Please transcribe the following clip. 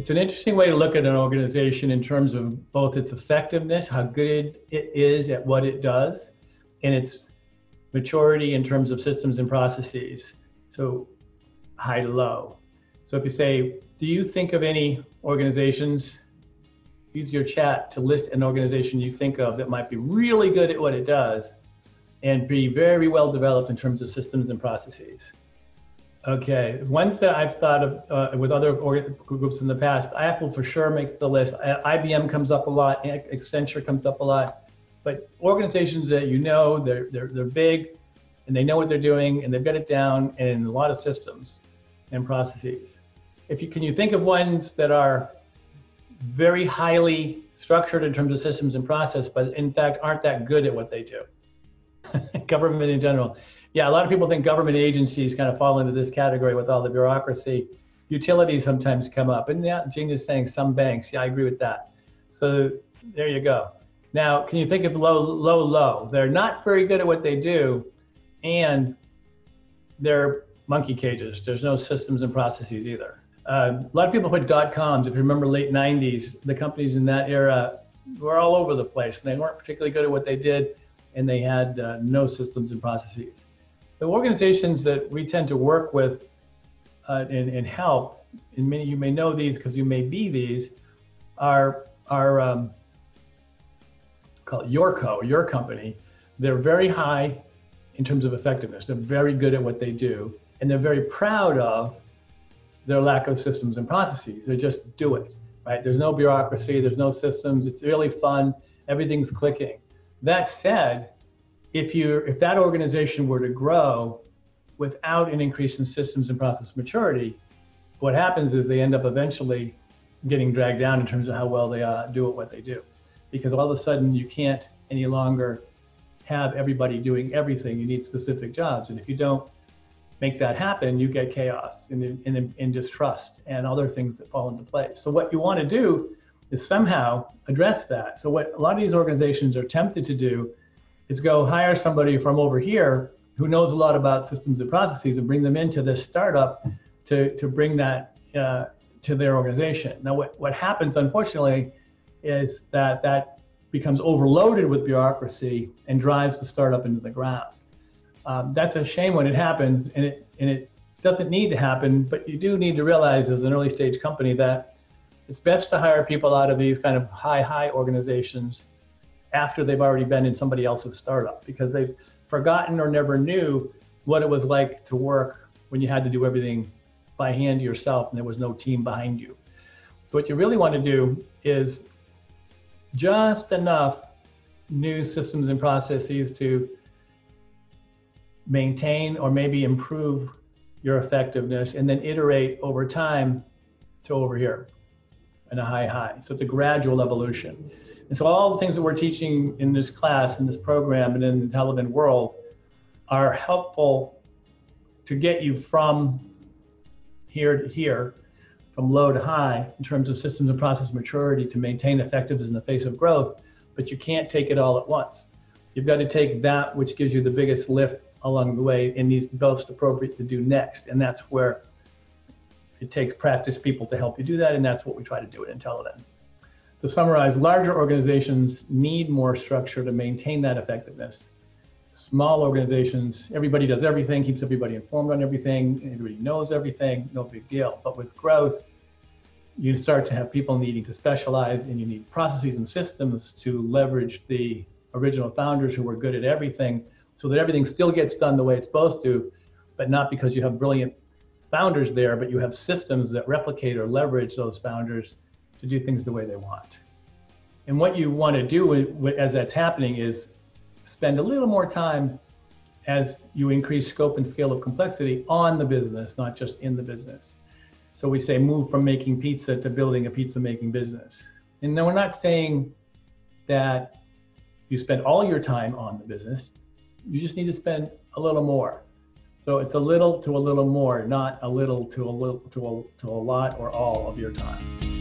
It's an interesting way to look at an organization in terms of both its effectiveness, how good it is at what it does, and its maturity in terms of systems and processes. So high to low. So if you say, do you think of any organizations, use your chat to list an organization you think of that might be really good at what it does and be very well developed in terms of systems and processes. Okay, ones that I've thought of with other groups in the past, Apple for sure makes the list. IBM comes up a lot, Accenture comes up a lot, but organizations that you know, they're big and they know what they're doing and they've got it down in a lot of systems and processes. Can you think of ones that are very highly structured in terms of systems and process, but in fact aren't that good at what they do? Government in general. Yeah, a lot of people think government agencies kind of fall into this category with all the bureaucracy. Utilities sometimes come up. And yeah, Gene is saying some banks. Yeah, I agree with that. So there you go. Now, can you think of low? They're not very good at what they do, and they're monkey cages. There's no systems and processes either. A lot of people put .coms. If you remember late 90s, the companies in that era were all over the place. And they weren't particularly good at what they did, and they had no systems and processes. The organizations that we tend to work with and help, and many you may know these because you may be these, are called your company. They're very high in terms of effectiveness. They're very good at what they do, and they're very proud of their lack of systems and processes. They just do it, right? There's no bureaucracy, there's no systems. It's really fun. Everything's clicking. That said, if that organization were to grow without an increase in systems and process maturity, what happens is they end up eventually getting dragged down in terms of how well they do at what they do. Because all of a sudden you can't any longer have everybody doing everything. You need specific jobs. And if you don't make that happen, you get chaos and distrust and other things that fall into place. So what you want to do is somehow address that. So what a lot of these organizations are tempted to do is go hire somebody from over here who knows a lot about systems and processes and bring them into this startup to bring that to their organization. Now, what happens, unfortunately, is that becomes overloaded with bureaucracy and drives the startup into the ground. That's a shame when it happens, and it doesn't need to happen, but you do need to realize as an early stage company that it's best to hire people out of these kind of high organizations after they've already been in somebody else's startup, because they've forgotten or never knew what it was like to work when you had to do everything by hand yourself and there was no team behind you. So what you really want to do is just enough new systems and processes to maintain or maybe improve your effectiveness, and then iterate over time to over here in a high. So it's a gradual evolution. And so all the things that we're teaching in this class, in this program, and in the Taliban world are helpful to get you from here to here, from low to high, in terms of systems and process maturity to maintain effectiveness in the face of growth, but you can't take it all at once. You've got to take that which gives you the biggest lift along the way and is most appropriate to do next. And that's where it takes practice people to help you do that, and that's what we try to do at Intelliden. To summarize, larger organizations need more structure to maintain that effectiveness. Small organizations, everybody does everything, keeps everybody informed on everything, everybody knows everything, no big deal. But with growth, you start to have people needing to specialize, and you need processes and systems to leverage the original founders who were good at everything, so that everything still gets done the way it's supposed to, but not because you have brilliant founders there, but you have systems that replicate or leverage those founders to do things the way they want. And what you want to do as that's happening is spend a little more time as you increase scope and scale of complexity on the business, not just in the business. So we say move from making pizza to building a pizza making business. And then we're not saying that you spend all your time on the business. You just need to spend a little more. So it's a little to a little more, not a little to a lot or all of your time.